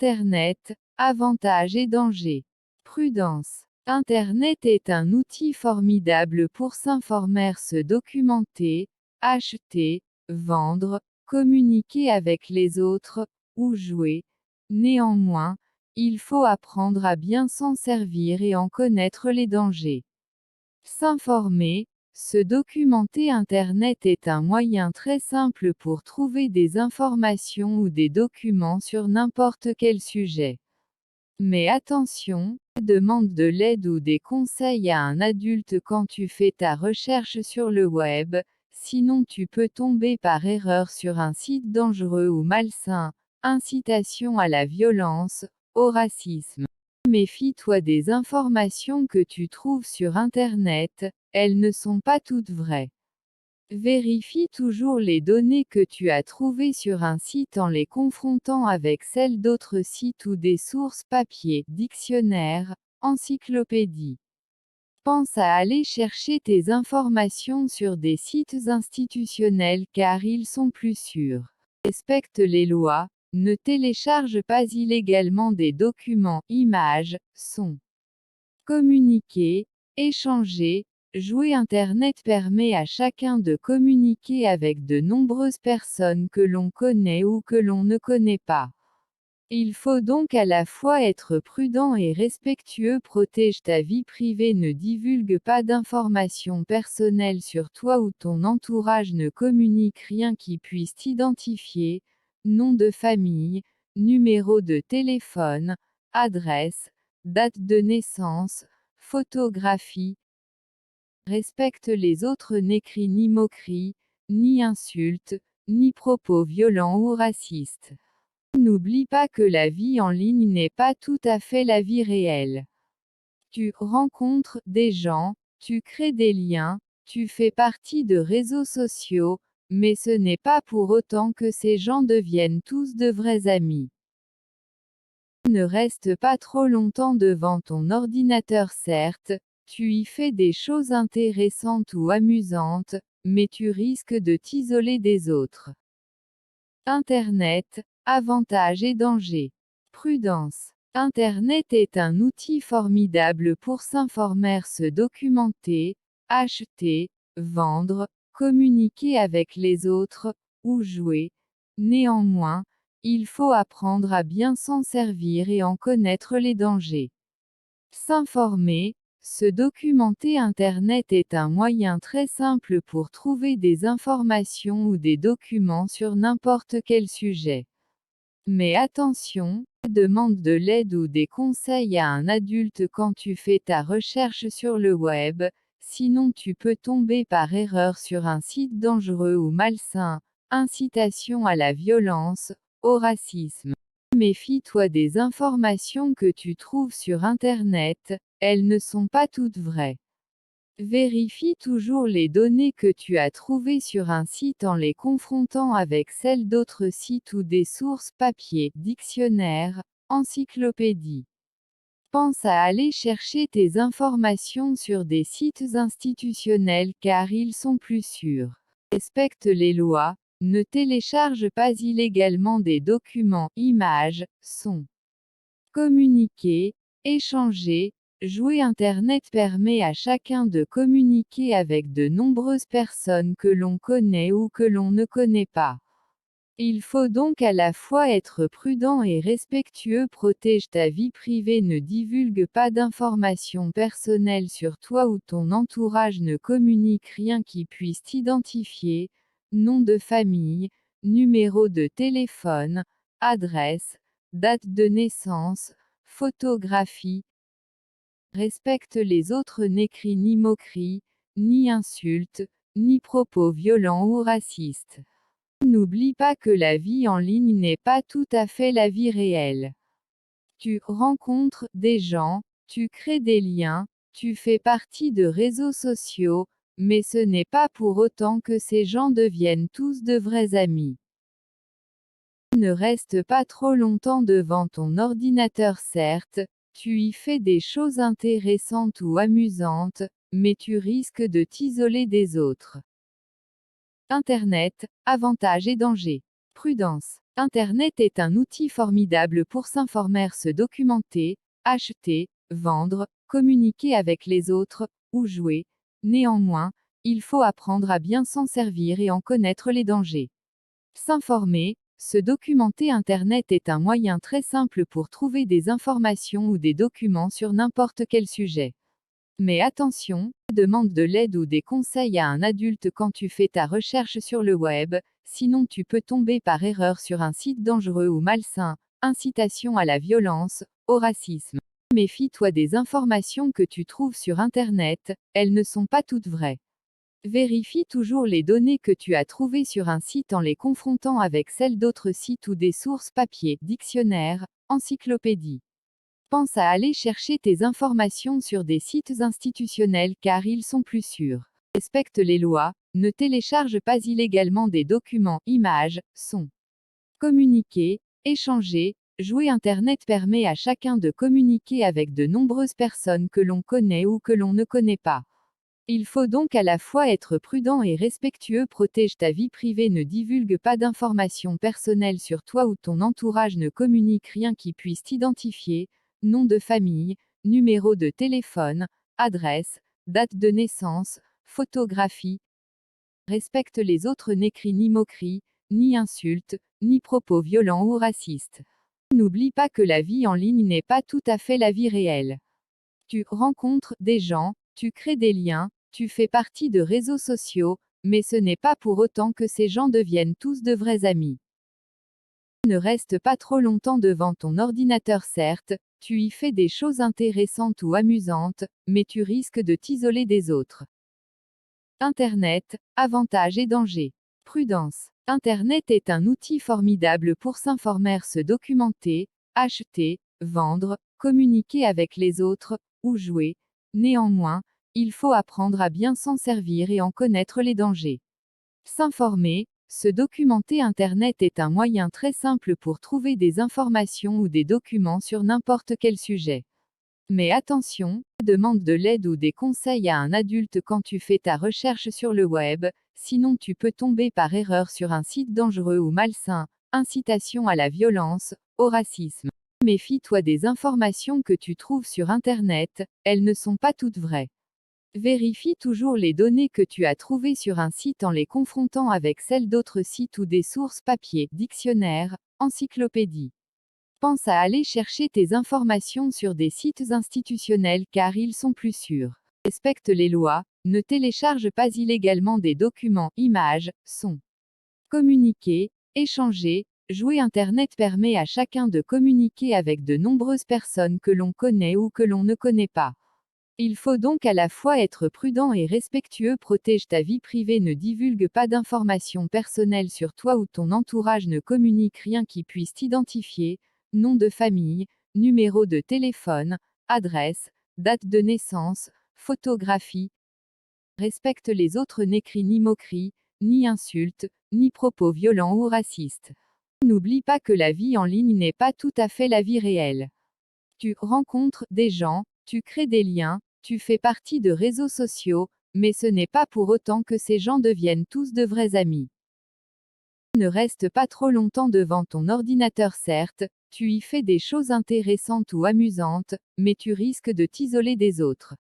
Internet, avantages et dangers. Prudence. Internet est un outil formidable pour s'informer, se documenter, acheter, vendre, communiquer avec les autres, ou jouer. Néanmoins, il faut apprendre à bien s'en servir et en connaître les dangers. S'informer, se documenter. Internet est un moyen très simple pour trouver des informations ou des documents sur n'importe quel sujet. Mais attention, demande de l'aide ou des conseils à un adulte quand tu fais ta recherche sur le web, sinon tu peux tomber par erreur sur un site dangereux ou malsain, incitation à la violence, au racisme. Méfie-toi des informations que tu trouves sur Internet, elles ne sont pas toutes vraies. Vérifie toujours les données que tu as trouvées sur un site en les confrontant avec celles d'autres sites ou des sources papier, dictionnaires, encyclopédies. Pense à aller chercher tes informations sur des sites institutionnels car ils sont plus sûrs. Respecte les lois, ne télécharge pas illégalement des documents, images, sons. Communiquer, échanger, jouer. Internet permet à chacun de communiquer avec de nombreuses personnes que l'on connaît ou que l'on ne connaît pas. Il faut donc à la fois être prudent et respectueux. Protège ta vie privée, ne divulgue pas d'informations personnelles sur toi ou ton entourage, ne communique rien qui puisse t'identifier, nom de famille, numéro de téléphone, adresse, date de naissance, photographie. Respecte les autres, n'écris ni moqueries, ni insultes, ni propos violents ou racistes. N'oublie pas que la vie en ligne n'est pas tout à fait la vie réelle. Tu rencontres des gens, tu crées des liens, tu fais partie de réseaux sociaux, mais ce n'est pas pour autant que ces gens deviennent tous de vrais amis. Ne reste pas trop longtemps devant ton ordinateur. Certes, tu y fais des choses intéressantes ou amusantes, mais tu risques de t'isoler des autres. Internet, avantages et dangers. Prudence. Internet est un outil formidable pour s'informer, se documenter, acheter, vendre, communiquer avec les autres, ou jouer. Néanmoins, il faut apprendre à bien s'en servir et en connaître les dangers. S'informer, se documenter. Internet est un moyen très simple pour trouver des informations ou des documents sur n'importe quel sujet. Mais attention, demande de l'aide ou des conseils à un adulte quand tu fais ta recherche sur le web, sinon tu peux tomber par erreur sur un site dangereux ou malsain, incitation à la violence, au racisme. Méfie-toi des informations que tu trouves sur Internet, elles ne sont pas toutes vraies. Vérifie toujours les données que tu as trouvées sur un site en les confrontant avec celles d'autres sites ou des sources papier, dictionnaires, encyclopédies. Pense à aller chercher tes informations sur des sites institutionnels car ils sont plus sûrs. Respecte les lois, ne télécharge pas illégalement des documents, images, sons. Communiquer, échanger, jouer. Internet permet à chacun de communiquer avec de nombreuses personnes que l'on connaît ou que l'on ne connaît pas. Il faut donc à la fois être prudent et respectueux. Protège ta vie privée, ne divulgue pas d'informations personnelles sur toi ou ton entourage, ne communique rien qui puisse t'identifier, nom de famille, numéro de téléphone, adresse, date de naissance, photographie. Respecte les autres, n'écris ni moqueries, ni insultes, ni propos violents ou racistes. N'oublie pas que la vie en ligne n'est pas tout à fait la vie réelle. Tu rencontres des gens, tu crées des liens, tu fais partie de réseaux sociaux, mais ce n'est pas pour autant que ces gens deviennent tous de vrais amis. Ne reste pas trop longtemps devant ton ordinateur. Certes, tu y fais des choses intéressantes ou amusantes, mais tu risques de t'isoler des autres. Internet, avantages et dangers. Prudence. Internet est un outil formidable pour s'informer, se documenter, acheter, vendre, communiquer avec les autres, ou jouer. Néanmoins, il faut apprendre à bien s'en servir et en connaître les dangers. S'informer, se documenter. Internet est un moyen très simple pour trouver des informations ou des documents sur n'importe quel sujet. Mais attention, demande de l'aide ou des conseils à un adulte quand tu fais ta recherche sur le web, sinon tu peux tomber par erreur sur un site dangereux ou malsain, incitation à la violence, au racisme. Méfie-toi des informations que tu trouves sur Internet, elles ne sont pas toutes vraies. Vérifie toujours les données que tu as trouvées sur un site en les confrontant avec celles d'autres sites ou des sources papier, dictionnaires, encyclopédies. Pense à aller chercher tes informations sur des sites institutionnels car ils sont plus sûrs. Respecte les lois, ne télécharge pas illégalement des documents, images, sons. Communiquer, échanger, jouer. Internet permet à chacun de communiquer avec de nombreuses personnes que l'on connaît ou que l'on ne connaît pas. Il faut donc à la fois être prudent et respectueux. Protège ta vie privée, ne divulgue pas d'informations personnelles sur toi ou ton entourage, ne communique rien qui puisse t'identifier, nom de famille, numéro de téléphone, adresse, date de naissance, photographie. Respecte les autres, n'écris ni moqueries, ni insultes, ni propos violents ou racistes. N'oublie pas que la vie en ligne n'est pas tout à fait la vie réelle. Tu rencontres des gens, tu crées des liens, tu fais partie de réseaux sociaux, mais ce n'est pas pour autant que ces gens deviennent tous de vrais amis. Ne reste pas trop longtemps devant ton ordinateur. Certes, tu y fais des choses intéressantes ou amusantes, mais tu risques de t'isoler des autres. Internet, avantages et dangers. Prudence. Internet est un outil formidable pour s'informer, se documenter, acheter, vendre, communiquer avec les autres, ou jouer. Néanmoins, il faut apprendre à bien s'en servir et en connaître les dangers. S'informer, se documenter. Internet est un moyen très simple pour trouver des informations ou des documents sur n'importe quel sujet. Mais attention, demande de l'aide ou des conseils à un adulte quand tu fais ta recherche sur le web, sinon tu peux tomber par erreur sur un site dangereux ou malsain, incitation à la violence, au racisme. Méfie-toi des informations que tu trouves sur Internet, elles ne sont pas toutes vraies. Vérifie toujours les données que tu as trouvées sur un site en les confrontant avec celles d'autres sites ou des sources papier, dictionnaires, encyclopédies. Pense à aller chercher tes informations sur des sites institutionnels car ils sont plus sûrs. Respecte les lois, ne télécharge pas illégalement des documents, images, sons. Communiquer, échanger, jouer. Internet permet à chacun de communiquer avec de nombreuses personnes que l'on connaît ou que l'on ne connaît pas. Il faut donc à la fois être prudent et respectueux. Protège ta vie privée, ne divulgue pas d'informations personnelles sur toi ou ton entourage, ne communique rien qui puisse t'identifier, nom de famille, numéro de téléphone, adresse, date de naissance, photographie. Respecte les autres, n'écris ni moqueries, ni insultes, ni propos violents ou racistes. N'oublie pas que la vie en ligne n'est pas tout à fait la vie réelle. Tu rencontres des gens, tu crées des liens, tu fais partie de réseaux sociaux, mais ce n'est pas pour autant que ces gens deviennent tous de vrais amis. Ne reste pas trop longtemps devant ton ordinateur. Certes, tu y fais des choses intéressantes ou amusantes, mais tu risques de t'isoler des autres.